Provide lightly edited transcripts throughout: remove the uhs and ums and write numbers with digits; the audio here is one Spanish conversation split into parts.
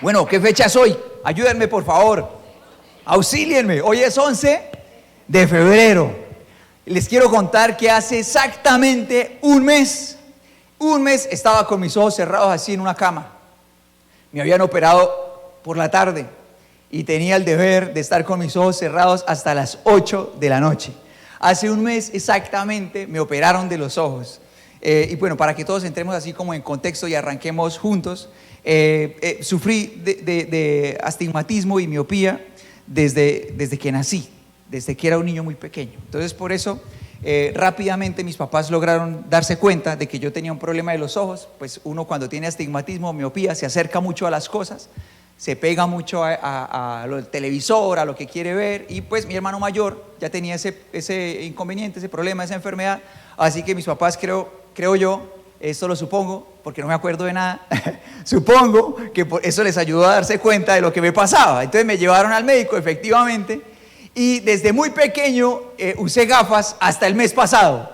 Bueno, ¿qué fecha es hoy? Ayúdenme, por favor. Auxílienme. Hoy es 11 de febrero. Les quiero contar que hace exactamente un mes estaba con mis ojos cerrados así en una cama. Me habían operado por la tarde y tenía el deber de estar con mis ojos cerrados hasta las 8 de la noche. Hace un mes exactamente me operaron de los ojos. Y bueno, para que todos entremos así como en contexto y arranquemos juntos, sufrí de astigmatismo y miopía desde que nací, desde que era un niño muy pequeño. Entonces por eso rápidamente mis papás lograron darse cuenta de que yo tenía un problema de los ojos. Pues uno cuando tiene astigmatismo o miopía se acerca mucho a las cosas, se pega mucho al televisor, a lo que quiere ver, y pues mi hermano mayor ya tenía ese inconveniente, ese problema, esa enfermedad. Así que mis papás, creo yo, esto lo supongo porque no me acuerdo de nada, supongo que eso les ayudó a darse cuenta de lo que me pasaba. Entonces me llevaron al médico, efectivamente, y desde muy pequeño usé gafas hasta el mes pasado.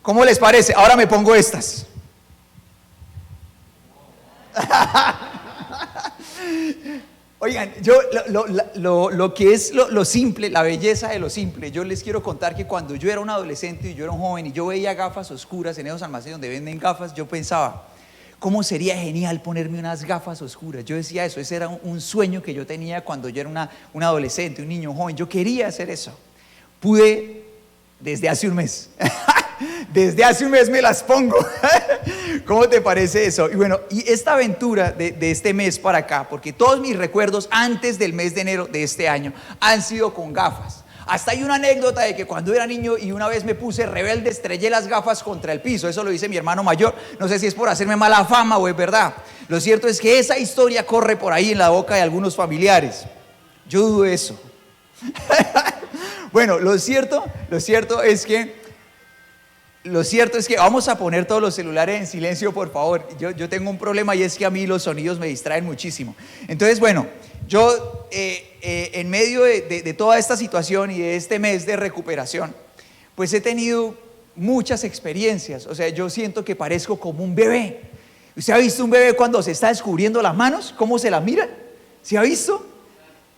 ¿Cómo les parece? Ahora me pongo estas. Oigan, yo lo que es lo simple, la belleza de lo simple, yo les quiero contar que cuando yo era un adolescente y yo era un joven y yo veía gafas oscuras en esos almacenes donde venden gafas, yo pensaba, ¿cómo sería genial ponerme unas gafas oscuras? Yo decía eso, ese era un sueño que yo tenía cuando yo era un adolescente, un niño, un joven. Yo quería hacer eso. Pude desde hace un mes. Desde hace un mes me las pongo. ¿Cómo te parece eso? Y bueno, y esta aventura de este mes para acá, porque todos mis recuerdos antes del mes de enero de este año han sido con gafas. Hasta hay una anécdota de que cuando era niño y una vez me puse rebelde, estrellé las gafas contra el piso. Eso lo dice mi hermano mayor. No sé si es por hacerme mala fama o es verdad. Lo cierto es que esa historia corre por ahí en la boca de algunos familiares. Yo dudo de eso. Bueno, lo cierto es que vamos a poner todos los celulares en silencio, por favor. Yo tengo un problema y es que a mí los sonidos me distraen muchísimo. Entonces, bueno, yo en medio de toda esta situación y de este mes de recuperación, pues he tenido muchas experiencias. O sea, yo siento que parezco como un bebé. ¿Usted ha visto un bebé cuando se está descubriendo las manos? ¿Cómo se las miran? ¿Se ha visto?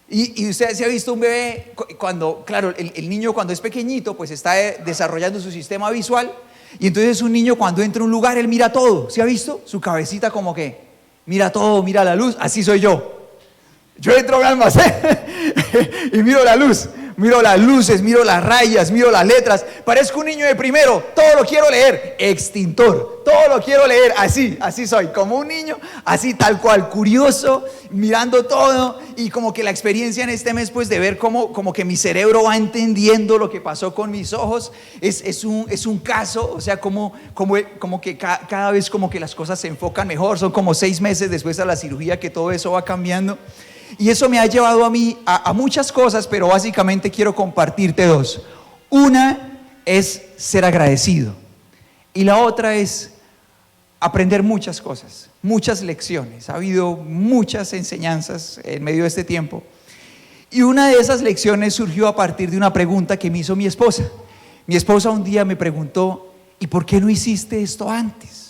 Y usted se ha visto un bebé cuando, claro, el niño cuando es pequeñito pues está desarrollando su sistema visual, y entonces un niño cuando entra a un lugar él mira todo. ¿Se ha visto? Su cabecita como que mira todo, mira la luz. Así soy yo. Yo entro a un almacén y miro la luz, miro las luces, miro las rayas, miro las letras. Parezco un niño de primero, todo lo quiero leer. Extintor, todo lo quiero leer. Así soy, como un niño, así tal cual, curioso, mirando todo. Y como que la experiencia en este mes, pues de ver como que mi cerebro va entendiendo lo que pasó con mis ojos, es un caso. O sea, como que cada vez como que las cosas se enfocan mejor. Son como 6 meses después de la cirugía que todo eso va cambiando. Y eso me ha llevado a mí a muchas cosas, pero básicamente quiero compartirte 2. Una es ser agradecido y la otra es aprender muchas cosas, muchas lecciones. Ha habido muchas enseñanzas en medio de este tiempo, y una de esas lecciones surgió a partir de una pregunta que me hizo mi esposa. Mi esposa un día me preguntó, ¿y por qué no hiciste esto antes?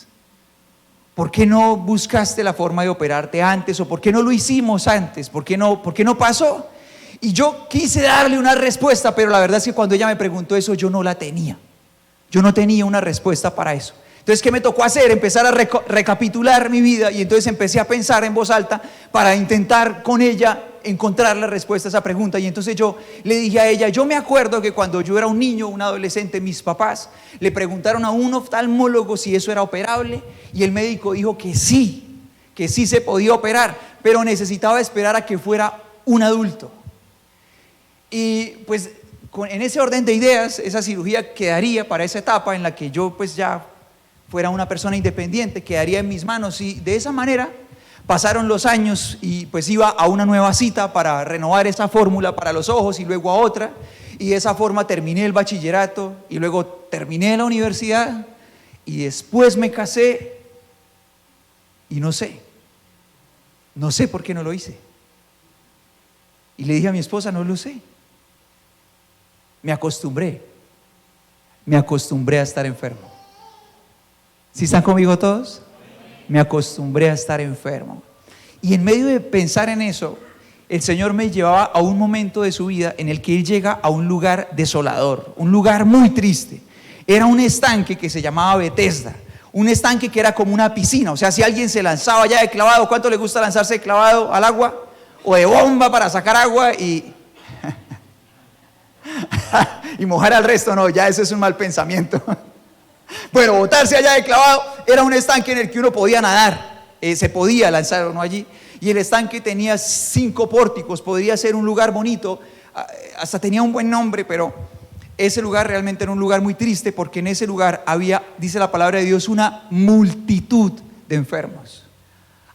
¿Por qué no buscaste la forma de operarte antes? ¿O por qué no lo hicimos antes? ¿Por qué no pasó? Y yo quise darle una respuesta, pero la verdad es que cuando ella me preguntó eso, yo no la tenía. Yo no tenía una respuesta para eso. Entonces, ¿qué me tocó hacer? Empezar a recapitular mi vida, y entonces empecé a pensar en voz alta para intentar con ella encontrar la respuesta a esa pregunta. Y entonces yo le dije a ella, yo me acuerdo que cuando yo era un niño, un adolescente, mis papás le preguntaron a un oftalmólogo si eso era operable, y el médico dijo que sí se podía operar, pero necesitaba esperar a que fuera un adulto. Y pues en ese orden de ideas, esa cirugía quedaría para esa etapa en la que yo pues ya fuera una persona independiente, quedaría en mis manos. Y de esa manera pasaron los años, y pues iba a una nueva cita para renovar esa fórmula para los ojos, y luego a otra, y de esa forma terminé el bachillerato, y luego terminé la universidad, y después me casé, y no sé por qué no lo hice. Y le dije a mi esposa, no lo sé. Me acostumbré a estar enfermo. ¿Sí están conmigo todos? Me acostumbré a estar enfermo. Y en medio de pensar en eso, el Señor me llevaba a un momento de su vida en el que Él llega a un lugar desolador, un lugar muy triste. Era un estanque que se llamaba Betesda, un estanque que era como una piscina. O sea, si alguien se lanzaba allá de clavado, ¿cuánto le gusta lanzarse de clavado al agua? O de bomba para sacar agua y mojar al resto. No, ya eso es un mal pensamiento. Bueno, botarse allá de clavado era un estanque en el que uno podía nadar, se podía lanzar uno allí. Y el estanque tenía 5 pórticos, podría ser un lugar bonito, hasta tenía un buen nombre, pero ese lugar realmente era un lugar muy triste, porque en ese lugar había, dice la palabra de Dios, una multitud de enfermos.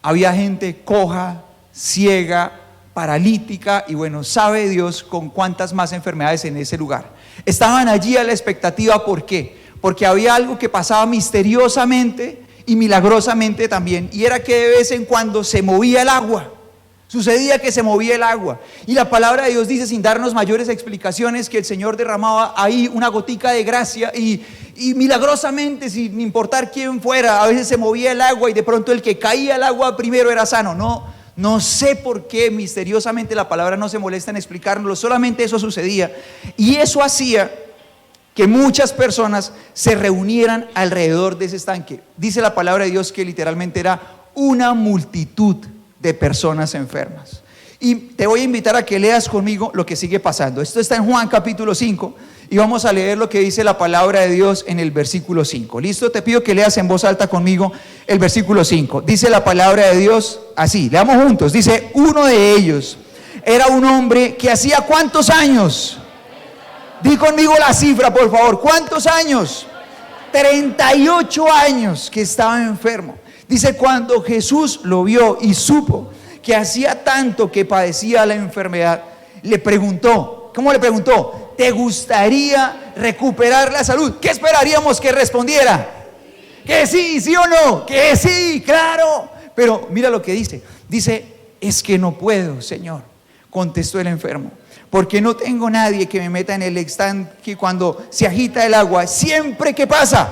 Había gente coja, ciega, paralítica, y bueno, sabe Dios con cuántas más enfermedades en ese lugar. Estaban allí a la expectativa, ¿por qué? Porque había algo que pasaba misteriosamente y milagrosamente también, y era que de vez en cuando se movía el agua. Sucedía que se movía el agua, y la palabra de Dios dice, sin darnos mayores explicaciones, que el Señor derramaba ahí una gotica de gracia, y milagrosamente, sin importar quién fuera, a veces se movía el agua, y de pronto el que caía al agua primero era sano. No sé por qué misteriosamente, la palabra no se molesta en explicárnoslo, solamente eso sucedía, y eso hacía que muchas personas se reunieran alrededor de ese estanque. Dice la palabra de Dios que literalmente era una multitud de personas enfermas. Y te voy a invitar a que leas conmigo lo que sigue pasando. Esto está en Juan capítulo 5, y vamos a leer lo que dice la palabra de Dios en el versículo 5. ¿Listo? Te pido que leas en voz alta conmigo el versículo 5. Dice la palabra de Dios así, leamos juntos. Dice, uno de ellos era un hombre que hacía ¿cuántos años? Di conmigo la cifra, por favor. ¿Cuántos años? 38 años que estaba enfermo. Dice, cuando Jesús lo vio y supo que hacía tanto que padecía la enfermedad, le preguntó. ¿Cómo le preguntó? ¿Te gustaría recuperar la salud? ¿Qué esperaríamos que respondiera? Que sí, sí o no. Que sí, claro. Pero mira lo que dice. Dice, es que no puedo, Señor, contestó el enfermo, porque no tengo nadie que me meta en el estanque cuando se agita el agua. Siempre que pasa,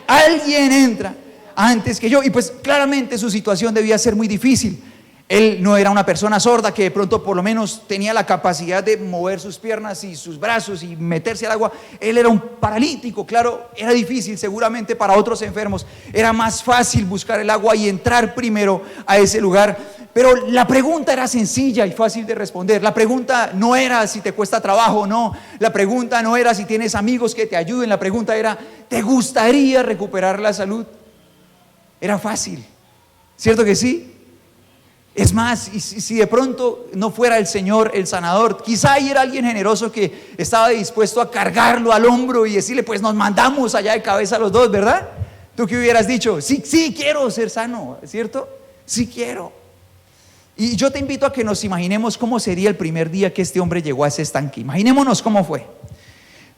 alguien entra antes que yo. Y pues claramente su situación debía ser muy difícil. Él no era una persona sorda que de pronto por lo menos tenía la capacidad de mover sus piernas y sus brazos y meterse al agua. Él era un paralítico, claro, era difícil seguramente para otros enfermos. Era más fácil buscar el agua y entrar primero a ese lugar. Pero la pregunta era sencilla y fácil de responder. La pregunta no era si te cuesta trabajo o no. La pregunta no era si tienes amigos que te ayuden. La pregunta era, ¿te gustaría recuperar la salud? Era fácil, ¿cierto que sí? Es más, y si de pronto no fuera el Señor el sanador, quizá ahí era alguien generoso que estaba dispuesto a cargarlo al hombro y decirle, pues nos mandamos allá de cabeza los dos, ¿verdad? ¿Tú qué hubieras dicho? Sí, sí quiero ser sano, ¿cierto? Sí quiero. Y yo te invito a que nos imaginemos cómo sería el primer día que este hombre llegó a ese estanque. Imaginémonos cómo fue.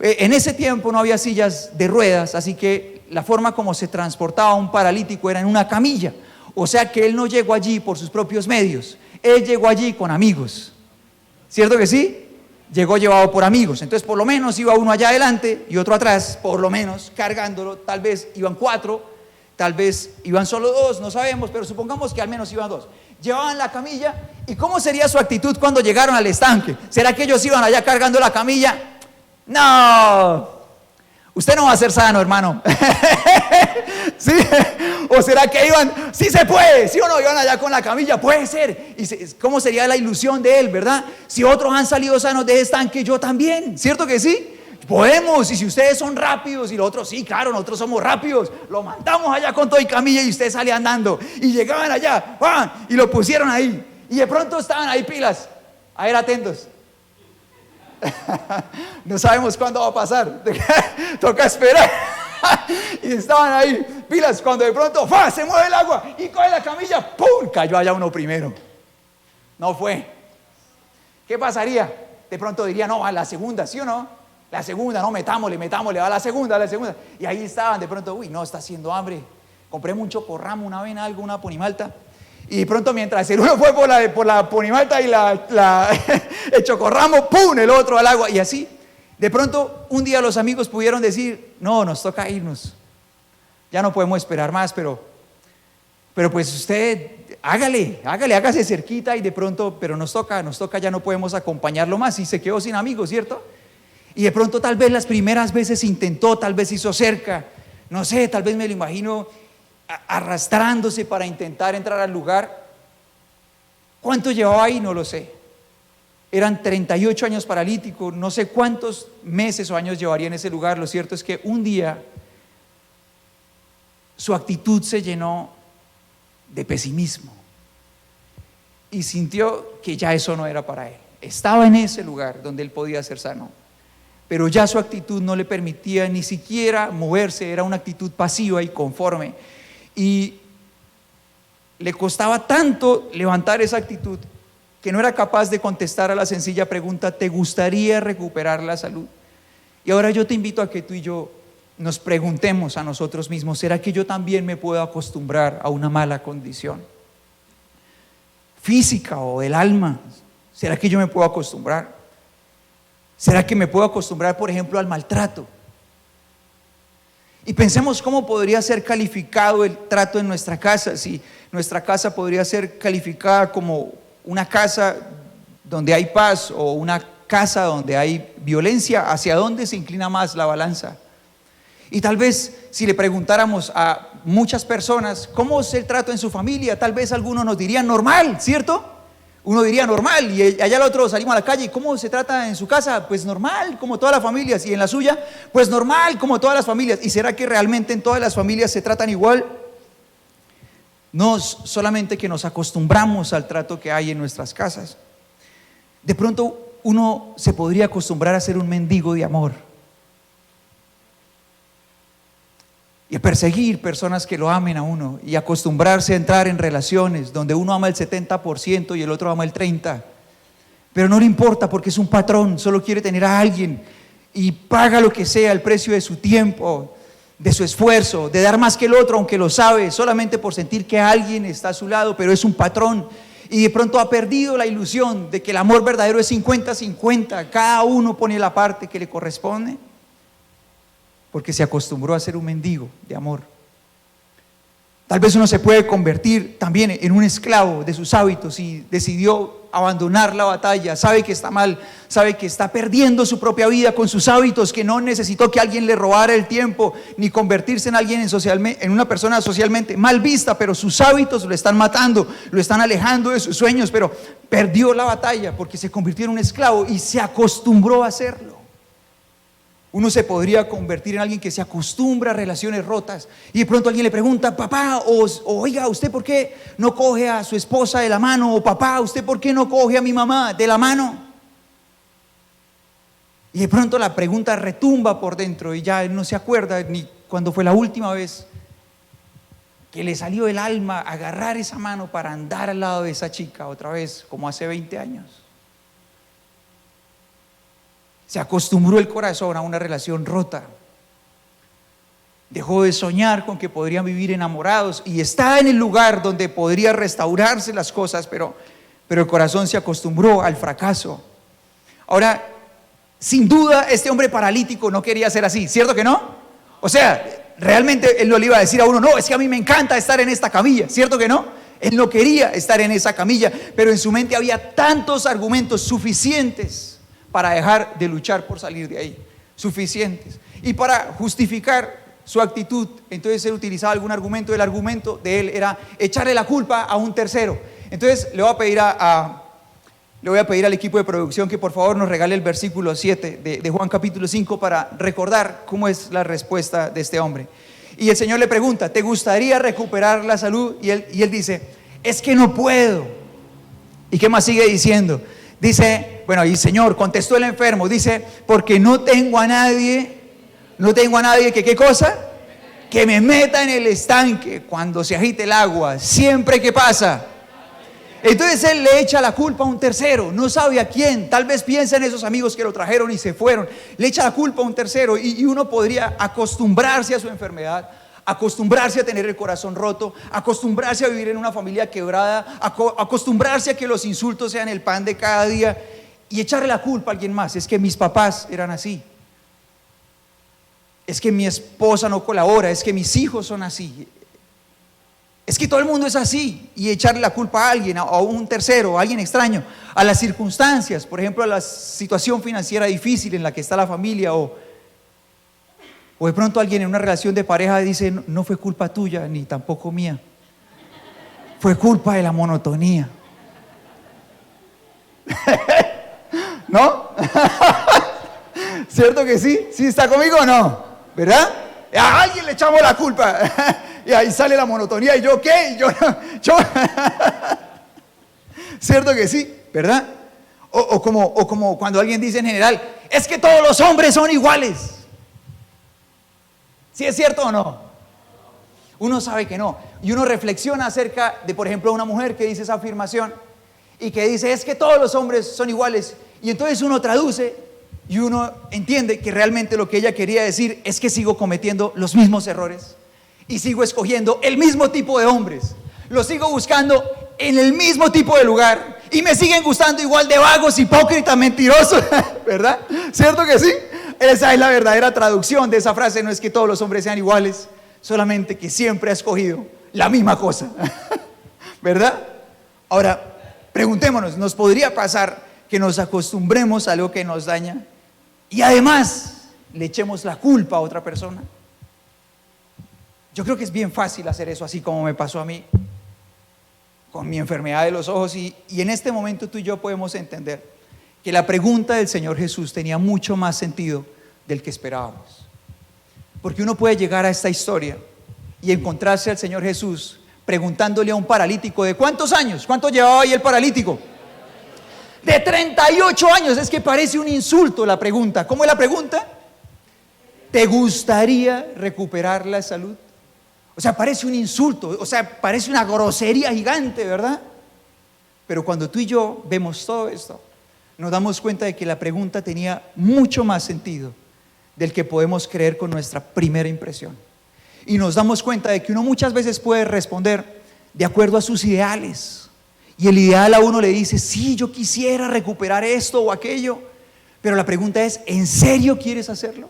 En ese tiempo no había sillas de ruedas, así que la forma como se transportaba un paralítico era en una camilla. O sea que él no llegó allí por sus propios medios, él llegó allí con amigos. ¿Cierto que sí? Llegó llevado por amigos. Entonces por lo menos iba uno allá adelante y otro atrás, por lo menos cargándolo. Tal vez iban 4, tal vez iban solo 2, no sabemos, pero supongamos que al menos iban 2. Llevaban la camilla. ¿Y cómo sería su actitud cuando llegaron al estanque? ¿Será que ellos iban allá cargando la camilla? No, usted no va a ser sano, hermano. ¿Sí? ¿O será que iban, sí se puede, sí o no, iban allá con la camilla? Puede ser. ¿Y cómo sería la ilusión de él, verdad? Si otros han salido sanos de ese estanque, yo también, ¿cierto que sí? Podemos. Y si ustedes son rápidos y los otros, sí, claro, nosotros somos rápidos, lo mandamos allá con todo y camilla y usted sale andando. Y llegaban allá, ¡pam!, y lo pusieron ahí, y de pronto estaban ahí pilas. A ver, atentos. No sabemos cuándo va a pasar. Toca esperar. Y estaban ahí pilas cuando de pronto ¡fa!, se mueve el agua y coge la camilla, ¡pum!, cayó allá uno primero. No fue. ¿Qué pasaría? De pronto diría, no, a la segunda, ¿sí o no? La segunda, no, metámosle, va a la segunda, Y ahí estaban de pronto, uy, no, está haciendo hambre, compremos un chocorramo, una avena, algo, una ponimalta. Y de pronto mientras el uno fue por la ponimalta y el chocorramo, ¡pum!, el otro al agua. Y así, de pronto un día los amigos pudieron decir, no, nos toca irnos, ya no podemos esperar más, pero pues usted hágase cerquita y de pronto, pero nos toca, ya no podemos acompañarlo más y se quedó sin amigos, ¿cierto? Y de pronto tal vez las primeras veces intentó, tal vez hizo cerca, no sé, tal vez me lo imagino arrastrándose para intentar entrar al lugar. ¿Cuánto llevaba ahí? No lo sé. Eran 38 años paralítico, no sé cuántos meses o años llevaría en ese lugar. Lo cierto es que un día su actitud se llenó de pesimismo y sintió que ya eso no era para él. Estaba en ese lugar donde él podía ser sano, pero ya su actitud no le permitía ni siquiera moverse, era una actitud pasiva y conforme, y le costaba tanto levantar esa actitud que no era capaz de contestar a la sencilla pregunta: ¿te gustaría recuperar la salud? Y ahora yo te invito a que tú y yo nos preguntemos a nosotros mismos: ¿será que yo también me puedo acostumbrar a una mala condición física o del alma? ¿Será que yo me puedo acostumbrar? ¿Será que me puedo acostumbrar, por ejemplo, al maltrato? Y pensemos cómo podría ser calificado el trato en nuestra casa. Si nuestra casa podría ser calificada como una casa donde hay paz o una casa donde hay violencia, ¿hacia dónde se inclina más la balanza? Y tal vez si le preguntáramos a muchas personas cómo es el trato en su familia, tal vez algunos nos dirían normal, ¿cierto? Uno diría normal, y allá el otro salimos a la calle: ¿cómo se trata en su casa? Pues normal, como todas las familias. Y en la suya, pues normal, como todas las familias. ¿Y será que realmente en todas las familias se tratan igual? No es solamente que nos acostumbramos al trato que hay en nuestras casas. De pronto uno se podría acostumbrar a ser un mendigo de amor y a perseguir personas que lo amen a uno, y acostumbrarse a entrar en relaciones donde uno ama el 70% y el otro ama el 30%, pero no le importa porque es un patrón, solo quiere tener a alguien y paga lo que sea, el precio de su tiempo, de su esfuerzo, de dar más que el otro, aunque lo sabe, solamente por sentir que alguien está a su lado, pero es un patrón. Y de pronto ha perdido la ilusión de que el amor verdadero es 50-50, cada uno pone la parte que le corresponde, porque se acostumbró a ser un mendigo de amor. Tal vez uno se puede convertir también en un esclavo de sus hábitos y decidió abandonar la batalla. Sabe que está mal, sabe que está perdiendo su propia vida con sus hábitos, que no necesitó que alguien le robara el tiempo ni convertirse en alguien en una persona socialmente mal vista, pero sus hábitos lo están matando, lo están alejando de sus sueños, pero perdió la batalla porque se convirtió en un esclavo y se acostumbró a hacerlo. Uno se podría convertir en alguien que se acostumbra a relaciones rotas, y de pronto alguien le pregunta: papá, oiga, ¿usted por qué no coge a su esposa de la mano? O papá, ¿usted por qué no coge a mi mamá de la mano? Y de pronto la pregunta retumba por dentro y ya no se acuerda ni cuándo fue la última vez que le salió del alma agarrar esa mano para andar al lado de esa chica otra vez, como hace 20 años. Se acostumbró el corazón a una relación rota. Dejó de soñar con que podrían vivir enamorados y está en el lugar donde podría restaurarse las cosas, pero el corazón se acostumbró al fracaso. Ahora, sin duda, este hombre paralítico no quería ser así, ¿cierto que no? O sea, realmente él no le iba a decir a uno: no, es que a mí me encanta estar en esta camilla, ¿cierto que no? Él no quería estar en esa camilla, pero en su mente había tantos argumentos suficientes para dejar de luchar por salir de ahí, suficientes. Y para justificar su actitud, entonces él utilizaba algún argumento. El argumento de él era echarle la culpa a un tercero. Entonces le voy a pedir al equipo de producción que por favor nos regale el versículo 7 de Juan capítulo 5 para recordar cómo es la respuesta de este hombre. Y el Señor le pregunta: ¿te gustaría recuperar la salud? Y él dice: es que no puedo. ¿Y qué más sigue diciendo? Dice, bueno, y Señor, contestó el enfermo, dice: porque no tengo a nadie que, ¿qué cosa? Que me meta en el estanque cuando se agite el agua, siempre que pasa. Entonces él le echa la culpa a un tercero, no sabe a quién. Tal vez piensa en esos amigos que lo trajeron y se fueron. Le echa la culpa a un tercero, y uno podría acostumbrarse a su enfermedad, acostumbrarse a tener el corazón roto, acostumbrarse a vivir en una familia quebrada, acostumbrarse a que los insultos sean el pan de cada día y echarle la culpa a alguien más. Es que mis papás eran así, es que mi esposa no colabora, es que mis hijos son así, Es que todo el mundo es así, y echarle la culpa a alguien, a un tercero, a alguien extraño, a las circunstancias, por ejemplo, a la situación financiera difícil en la que está la familia, o de pronto alguien en una relación de pareja dice, no fue culpa tuya ni tampoco mía, fue culpa de la monotonía. ¿No? ¿Cierto que sí? ¿Sí está conmigo o no? ¿Verdad? A alguien le echamos la culpa. Y ahí sale la monotonía. ¿Y yo qué? Yo. ¿Cierto que sí? ¿Verdad? O como cuando alguien dice en general, es que todos los hombres son iguales. ¿Sí es cierto o no? Uno sabe que no. Y uno reflexiona acerca de, por ejemplo, una mujer que dice esa afirmación y que dice, es que todos los hombres son iguales. Y entonces uno traduce y uno entiende que realmente lo que ella quería decir es que sigo cometiendo los mismos errores y sigo escogiendo el mismo tipo de hombres. Los sigo buscando en el mismo tipo de lugar y me siguen gustando igual de vagos, hipócritas, mentirosos. ¿Verdad? ¿Cierto que sí? Esa es la verdadera traducción de esa frase. No es que todos los hombres sean iguales, solamente que siempre ha escogido la misma cosa. ¿Verdad? Ahora, preguntémonos, ¿nos podría pasar que nos acostumbremos a algo que nos daña y además le echemos la culpa a otra persona? Yo creo que es bien fácil hacer eso, así como me pasó a mí con mi enfermedad de los ojos, y en este momento tú y yo podemos entender que la pregunta del Señor Jesús tenía mucho más sentido del que esperábamos, porque uno puede llegar a esta historia y encontrarse al Señor Jesús preguntándole a un paralítico de ¿cuántos años? ¿Cuánto llevaba ahí el paralítico? De 38 años. Es que parece un insulto la pregunta. ¿Cómo es la pregunta? ¿Te gustaría recuperar la salud? O sea, parece un insulto, o sea, parece una grosería gigante, ¿verdad? Pero cuando tú y yo vemos todo esto, nos damos cuenta de que la pregunta tenía mucho más sentido del que podemos creer con nuestra primera impresión. Y nos damos cuenta de que uno muchas veces puede responder de acuerdo a sus ideales. Y el ideal a uno le dice, sí, yo quisiera recuperar esto o aquello. Pero la pregunta es, ¿en serio quieres hacerlo?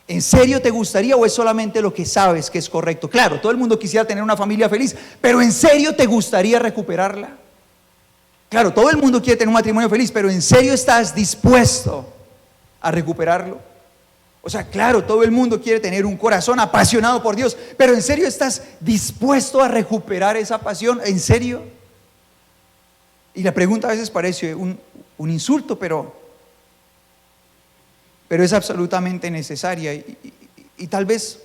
¿En serio te gustaría o es solamente lo que sabes que es correcto? Claro, todo el mundo quisiera tener una familia feliz, pero ¿en serio te gustaría recuperarla? Claro, todo el mundo quiere tener un matrimonio feliz, pero ¿en serio estás dispuesto a recuperarlo? O sea, claro, todo el mundo quiere tener un corazón apasionado por Dios, pero ¿en serio estás dispuesto a recuperar esa pasión? ¿En serio? Y la pregunta a veces parece un insulto, pero es absolutamente necesaria. Y tal vez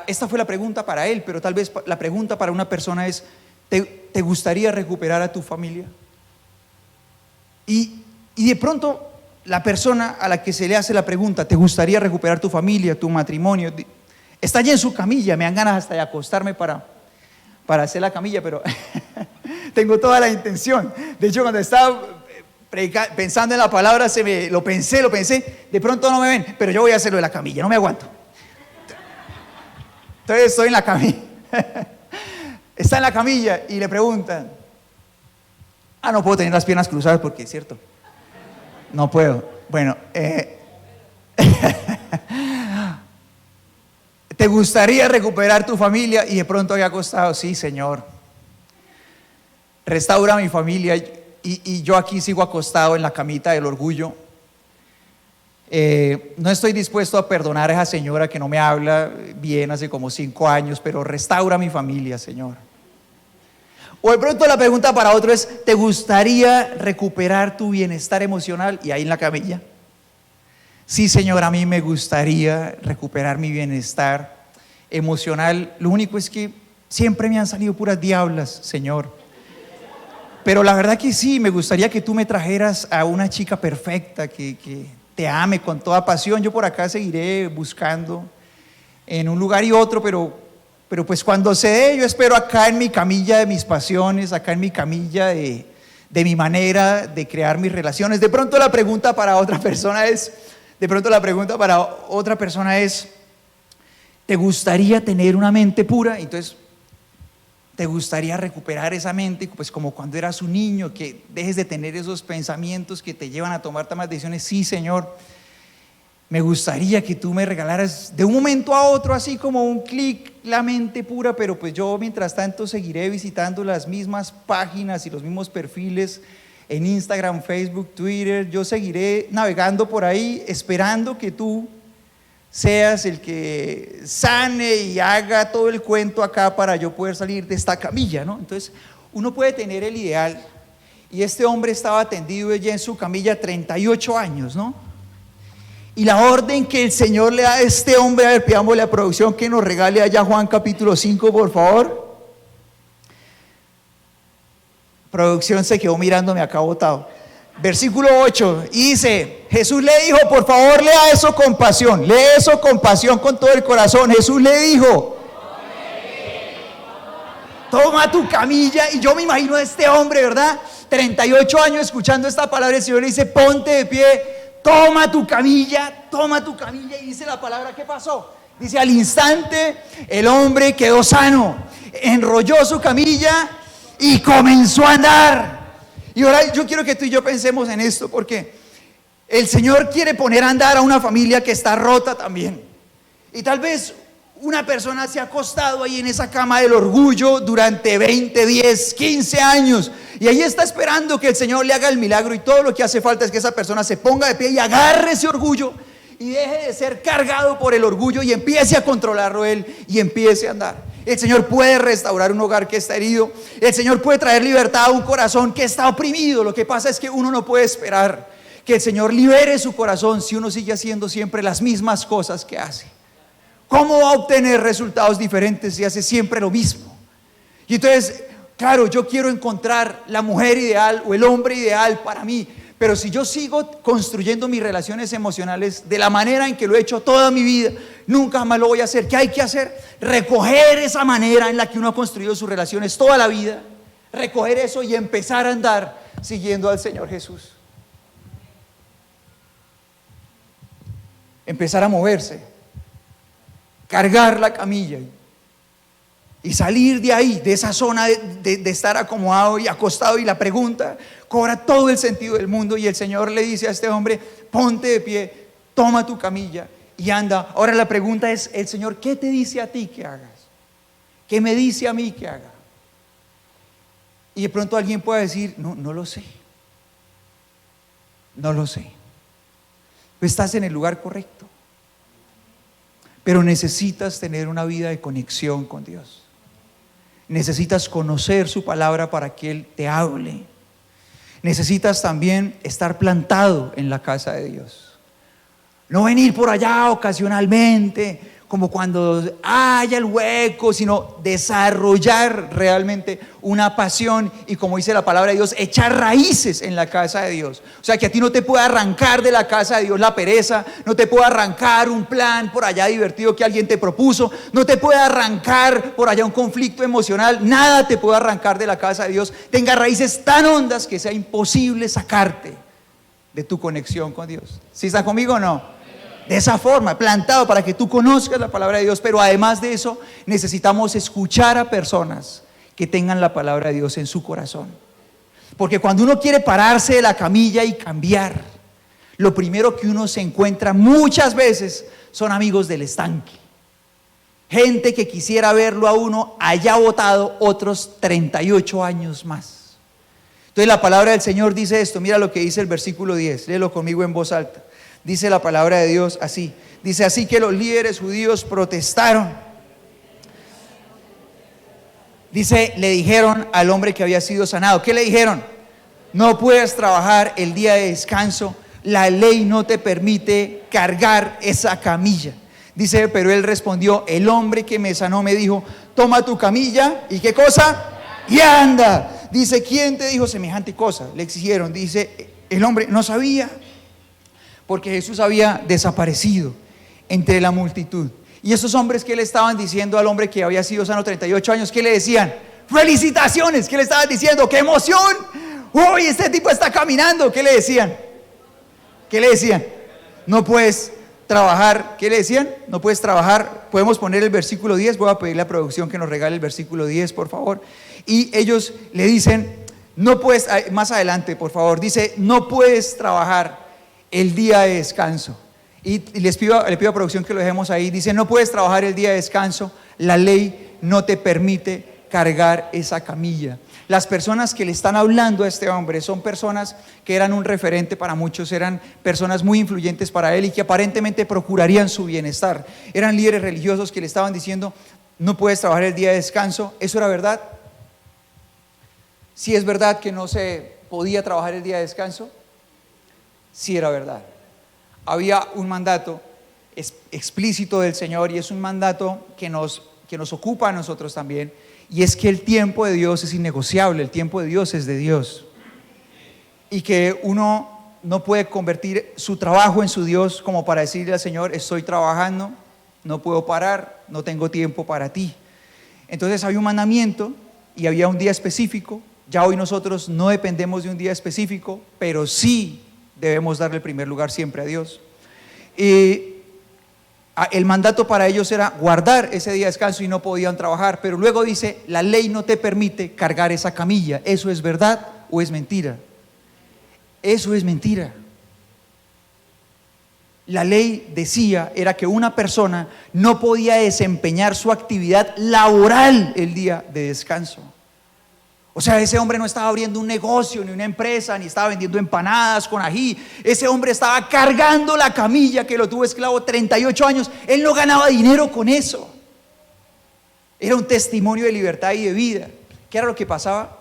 esta fue la pregunta para él, pero tal vez la pregunta para una persona es, ¿te gustaría recuperar a tu familia? Y de pronto la persona a la que se le hace la pregunta, ¿te gustaría recuperar tu familia, tu matrimonio? Está ya en su camilla, me dan ganas hasta de acostarme para hacer la camilla, pero tengo toda la intención. De hecho, cuando estaba pensando en la palabra, lo pensé, de pronto no me ven, pero yo voy a hacerlo de la camilla, no me aguanto. Entonces estoy en la camilla, está en la camilla y le preguntan, no puedo tener las piernas cruzadas porque es cierto, no puedo. Bueno, ¿te gustaría recuperar tu familia? Y de pronto había acostado, sí, Señor, restaura mi familia. Y yo aquí sigo acostado en la camita del orgullo. No estoy dispuesto a perdonar a esa señora que no me habla bien hace como 5 años, pero restaura mi familia, Señor. O de pronto la pregunta para otro es, ¿te gustaría recuperar tu bienestar emocional? Y ahí en la camilla, sí, Señor, a mí me gustaría recuperar mi bienestar emocional. Lo único es que siempre me han salido puras diablas, Señor. Pero la verdad que sí, me gustaría que tú me trajeras a una chica perfecta que te ame con toda pasión. Yo por acá seguiré buscando en un lugar y otro, pero pues cuando se dé, yo espero acá en mi camilla de mis pasiones, acá en mi camilla de mi manera de crear mis relaciones. De pronto la pregunta para otra persona es, ¿te gustaría tener una mente pura? Entonces, ¿te gustaría recuperar esa mente? Pues como cuando eras un niño, que dejes de tener esos pensamientos que te llevan a tomar malas decisiones. Sí, Señor. me gustaría que tú me regalaras de un momento a otro, así como un clic, la mente pura, pero pues yo mientras tanto seguiré visitando las mismas páginas y los mismos perfiles en Instagram, Facebook, Twitter. Yo seguiré navegando por ahí esperando que tú seas el que sane y haga todo el cuento acá para yo poder salir de esta camilla, ¿no? Entonces uno puede tener el ideal, y este hombre estaba tendido ya en su camilla 38 años, ¿no? Y la orden que el Señor le da a este hombre, a ver, pidámosle a producción que nos regale allá Juan capítulo 5, por favor. Producción se quedó mirándome acá botado. Versículo 8, y dice, Jesús le dijo, por favor lea eso con pasión, lee eso con pasión, con todo el corazón. Jesús le dijo, toma tu camilla. Y yo me imagino a este hombre, ¿verdad? 38 años escuchando esta palabra. El Señor le dice, ponte de pie, toma tu camilla. Y dice la palabra, ¿qué pasó? Dice, al instante el hombre quedó sano, enrolló su camilla y comenzó a andar. Y ahora yo quiero que tú y yo pensemos en esto, porque el Señor quiere poner a andar a una familia que está rota también. Y tal vez una persona se ha acostado ahí en esa cama del orgullo durante 20, 10, 15 años, y ahí está esperando que el Señor le haga el milagro, y todo lo que hace falta es que esa persona se ponga de pie y agarre ese orgullo y deje de ser cargado por el orgullo y empiece a controlarlo él y empiece a andar. El Señor puede restaurar un hogar que está herido. El Señor puede traer libertad a un corazón que está oprimido. Lo que pasa es que uno no puede esperar que el Señor libere su corazón si uno sigue haciendo siempre las mismas cosas que hace. ¿Cómo va a obtener resultados diferentes si hace siempre lo mismo? Y entonces, claro, yo quiero encontrar la mujer ideal o el hombre ideal para mí, pero si yo sigo construyendo mis relaciones emocionales de la manera en que lo he hecho toda mi vida, nunca más lo voy a hacer. ¿Qué hay que hacer? Recoger esa manera en la que uno ha construido sus relaciones toda la vida, recoger eso y empezar a andar siguiendo al Señor Jesús. Empezar a moverse, cargar la camilla y salir de ahí, de esa zona de estar acomodado y acostado. Y la pregunta cobra todo el sentido del mundo, y el Señor le dice a este hombre, ponte de pie, toma tu camilla y anda. Ahora la pregunta es, el Señor, ¿qué te dice a ti que hagas? ¿Qué me dice a mí que haga? Y de pronto alguien puede decir, no lo sé. No lo sé. Pues estás en el lugar correcto, pero necesitas tener una vida de conexión con Dios. Necesitas conocer su palabra para que Él te hable. Necesitas también estar plantado en la casa de Dios. No venir por allá ocasionalmente, como cuando haya el hueco, sino desarrollar realmente una pasión y, como dice la palabra de Dios, echar raíces en la casa de Dios. O sea, que a ti no te pueda arrancar de la casa de Dios la pereza, no te pueda arrancar un plan por allá divertido que alguien te propuso, no te pueda arrancar por allá un conflicto emocional, nada te puede arrancar de la casa de Dios. Tenga raíces tan hondas que sea imposible sacarte de tu conexión con Dios. ¿Sí están conmigo o no? De esa forma, plantado para que tú conozcas la palabra de Dios. Pero además de eso, necesitamos escuchar a personas que tengan la palabra de Dios en su corazón. Porque cuando uno quiere pararse de la camilla y cambiar, lo primero que uno se encuentra muchas veces son amigos del estanque. Gente que quisiera verlo a uno allá botado otros 38 años más. Entonces la palabra del Señor dice esto. Mira lo que dice el versículo 10. Léelo conmigo en voz alta. Dice la palabra de Dios así. Dice, así que los líderes judíos protestaron. Dice, le dijeron al hombre que había sido sanado. ¿Qué le dijeron? No puedes trabajar el día de descanso. La ley no te permite cargar esa camilla. Dice, pero él respondió, el hombre que me sanó me dijo, toma tu camilla y ¿qué cosa? Y anda. Dice, ¿quién te dijo semejante cosa? Le exigieron. Dice, el hombre no sabía, porque Jesús había desaparecido entre la multitud. Y esos hombres, ¿qué le estaban diciendo al hombre que había sido sano 38 años? ¿Qué le decían? ¡Felicitaciones! ¿Qué le estaban diciendo? ¡Qué emoción! ¡Uy, este tipo está caminando! ¿Qué le decían? ¿Qué le decían? No puedes trabajar. ¿Qué le decían? No puedes trabajar. Podemos poner el versículo 10. Voy a pedirle a la producción que nos regale el versículo 10, por favor. Y ellos le dicen, no puedes, más adelante, por favor, dice, no puedes trabajar el día de descanso. Y le pido a producción que lo dejemos ahí. Dice, no puedes trabajar el día de descanso, la ley no te permite cargar esa camilla. Las personas que le están hablando a este hombre son personas que eran un referente para muchos, eran personas muy influyentes para él y que aparentemente procurarían su bienestar. Eran líderes religiosos que le estaban diciendo, no puedes trabajar el día de descanso. ¿Eso era verdad? ¿Sí es verdad que no se podía trabajar el día de descanso? Sí era verdad. Había un mandato explícito del Señor y es un mandato que nos ocupa a nosotros también, y es que el tiempo de Dios es innegociable, el tiempo de Dios es de Dios, y que uno no puede convertir su trabajo en su Dios como para decirle al Señor, estoy trabajando, no puedo parar, no tengo tiempo para ti. Entonces había un mandamiento y había un día específico. Ya hoy nosotros no dependemos de un día específico, pero sí debemos darle el primer lugar siempre a Dios. El mandato para ellos era guardar ese día de descanso y no podían trabajar, pero luego dice, la ley no te permite cargar esa camilla. ¿Eso es verdad o es mentira? Eso es mentira. La ley decía era que una persona no podía desempeñar su actividad laboral el día de descanso. O sea, ese hombre no estaba abriendo un negocio, ni una empresa, ni estaba vendiendo empanadas con ají. Ese hombre estaba cargando la camilla que lo tuvo esclavo 38 años. Él no ganaba dinero con eso. Era un testimonio de libertad y de vida. ¿Qué era lo que pasaba?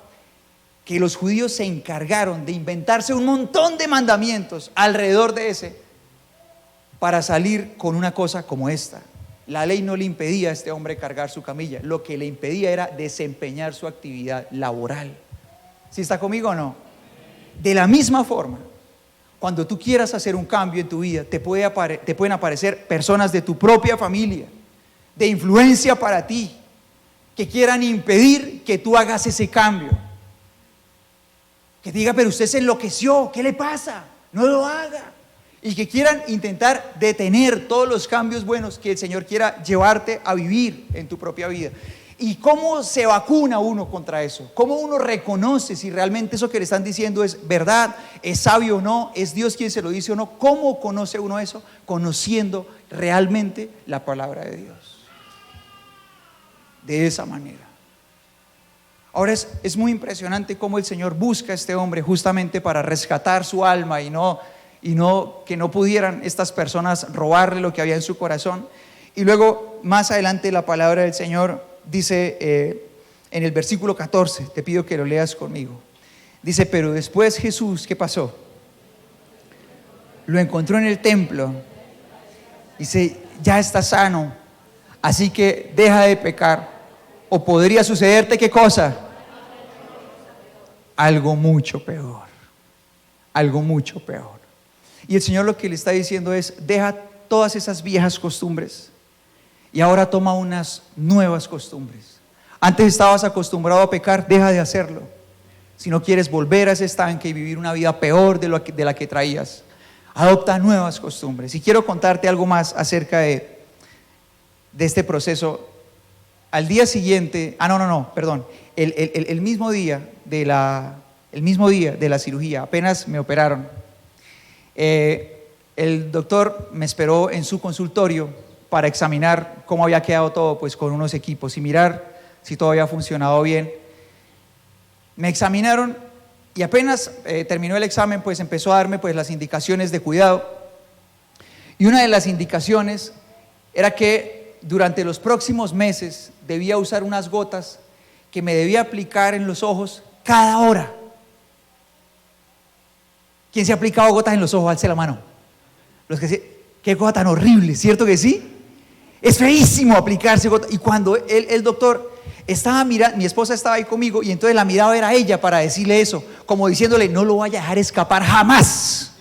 Que los judíos se encargaron de inventarse un montón de mandamientos alrededor de ese para salir con una cosa como esta. La ley no le impedía a este hombre cargar su camilla, lo que le impedía era desempeñar su actividad laboral. ¿Sí está conmigo o no? De la misma forma, cuando tú quieras hacer un cambio en tu vida, te pueden aparecer personas de tu propia familia, de influencia para ti, que quieran impedir que tú hagas ese cambio. Que te diga, pero usted se enloqueció, ¿qué le pasa? No lo haga. Y que quieran intentar detener todos los cambios buenos que el Señor quiera llevarte a vivir en tu propia vida. ¿Y cómo se vacuna uno contra eso? ¿Cómo uno reconoce si realmente eso que le están diciendo es verdad, es sabio o no, es Dios quien se lo dice o no? ¿Cómo conoce uno eso? Conociendo realmente la palabra de Dios. De esa manera. Ahora es muy impresionante cómo el Señor busca a este hombre justamente para rescatar su alma y que no pudieran estas personas robarle lo que había en su corazón. Y luego más adelante la palabra del Señor dice en el versículo 14, te pido que lo leas conmigo. Dice, pero después Jesús, ¿qué pasó? Lo encontró en el templo. Dice, ya está sano, así que deja de pecar, o podría sucederte, ¿qué cosa? Algo mucho peor. Algo mucho peor. Y el Señor lo que le está diciendo es, deja todas esas viejas costumbres y ahora toma unas nuevas costumbres. Antes estabas acostumbrado a pecar, deja de hacerlo. Si no quieres volver a ese estanque y vivir una vida peor de la que traías, adopta nuevas costumbres. Y quiero contarte algo más acerca de este proceso. Al día siguiente, el mismo día de la cirugía, apenas me operaron. El doctor me esperó en su consultorio para examinar cómo había quedado todo, pues con unos equipos y mirar si todo había funcionado bien. Me examinaron y apenas terminó el examen, pues empezó a darme pues las indicaciones de cuidado. Y una de las indicaciones era que durante los próximos meses debía usar unas gotas que me debía aplicar en los ojos cada hora. ¿Quién se ha aplicado gotas en los ojos? Alce la mano. Qué cosa tan horrible, ¿cierto que sí? Es feísimo aplicarse gotas. Y cuando el doctor estaba mirando, mi esposa estaba ahí conmigo y entonces la miraba era ella para decirle eso, como diciéndole, no lo vaya a dejar escapar jamás.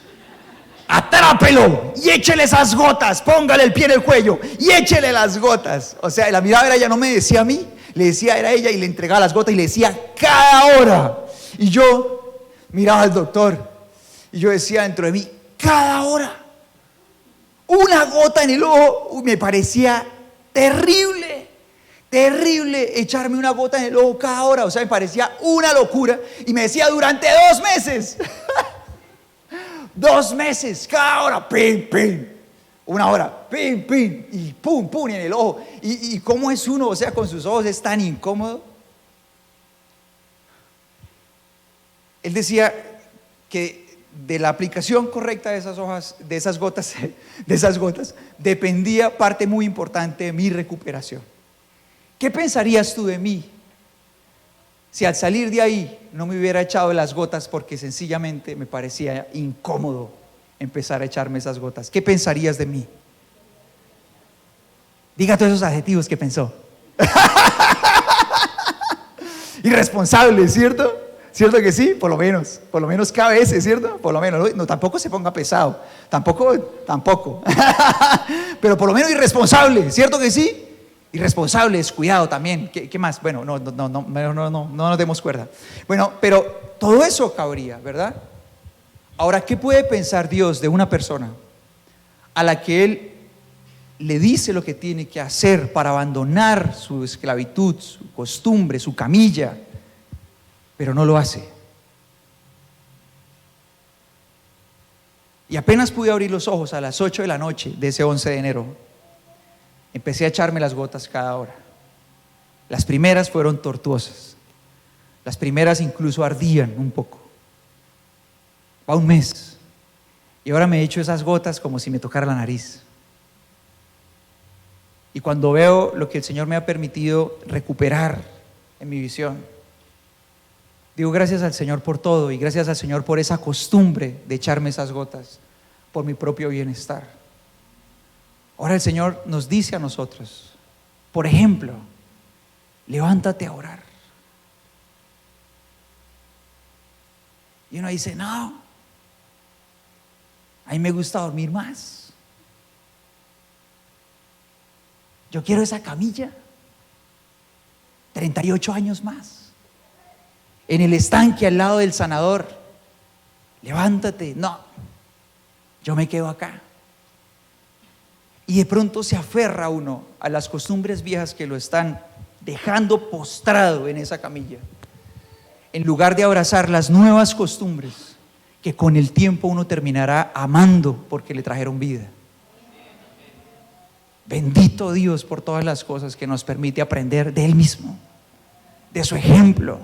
Atrápelo y échele esas gotas, póngale el pie en el cuello y échele las gotas. O sea, la mirada era ella, no me decía a mí, le decía era ella y le entregaba las gotas y le decía cada hora. Y yo miraba al doctor y yo decía dentro de mí, cada hora, una gota en el ojo. Me parecía terrible echarme una gota en el ojo cada hora. O sea, me parecía una locura. Y me decía durante 2 meses, 2 meses, cada hora, pim, pim. Una hora, pin, pin, y pum, pum, en el ojo. Y cómo es uno, o sea, con sus ojos es tan incómodo. Él decía que de la aplicación correcta de esas hojas, de esas gotas, dependía parte muy importante de mi recuperación. ¿Qué pensarías tú de mí si al salir de ahí no me hubiera echado las gotas porque sencillamente me parecía incómodo empezar a echarme esas gotas? ¿Qué pensarías de mí? Diga todos esos adjetivos que pensó. Irresponsable, ¿cierto? ¿Cierto que sí? Por lo menos cada vez, ¿cierto? Por lo menos, no, tampoco se ponga pesado, tampoco, pero por lo menos irresponsable, ¿cierto que sí? Irresponsable, descuidado también. ¿Qué más? Bueno, no nos demos cuerda. Bueno, pero todo eso cabría, ¿verdad? Ahora, ¿qué puede pensar Dios de una persona a la que Él le dice lo que tiene que hacer para abandonar su esclavitud, su costumbre, su camilla, pero no lo hace? Y apenas pude abrir los ojos a las 8 de la noche de ese 11 de enero, empecé a echarme las gotas cada hora. Las primeras fueron tortuosas, las primeras incluso ardían un poco. Va un mes y ahora me echo esas gotas como si me tocara la nariz. Y cuando veo lo que el Señor me ha permitido recuperar en mi visión, digo gracias al Señor por todo, y gracias al Señor por esa costumbre de echarme esas gotas por mi propio bienestar. Ahora el Señor nos dice a nosotros, por ejemplo, levántate a orar. Y uno dice, no, a mí me gusta dormir más. Yo quiero esa camilla, 38 años más, en el estanque al lado del sanador. Levántate. No, yo me quedo acá. Y de pronto se aferra uno a las costumbres viejas que lo están dejando postrado en esa camilla, en lugar de abrazar las nuevas costumbres que con el tiempo uno terminará amando porque le trajeron vida. Bendito Dios por todas las cosas que nos permite aprender de Él mismo, de su ejemplo,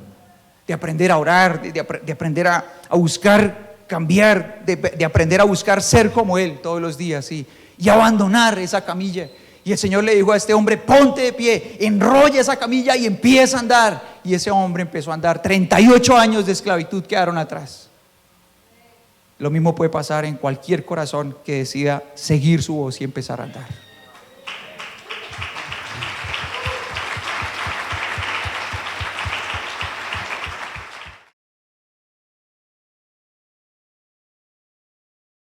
de aprender a orar, de aprender a buscar cambiar, de aprender a buscar ser como Él todos los días y abandonar esa camilla. Y el Señor le dijo a este hombre, ponte de pie, enrolla esa camilla y empieza a andar. Y ese hombre empezó a andar. 38 años de esclavitud quedaron atrás. Lo mismo puede pasar en cualquier corazón que decida seguir su voz y empezar a andar.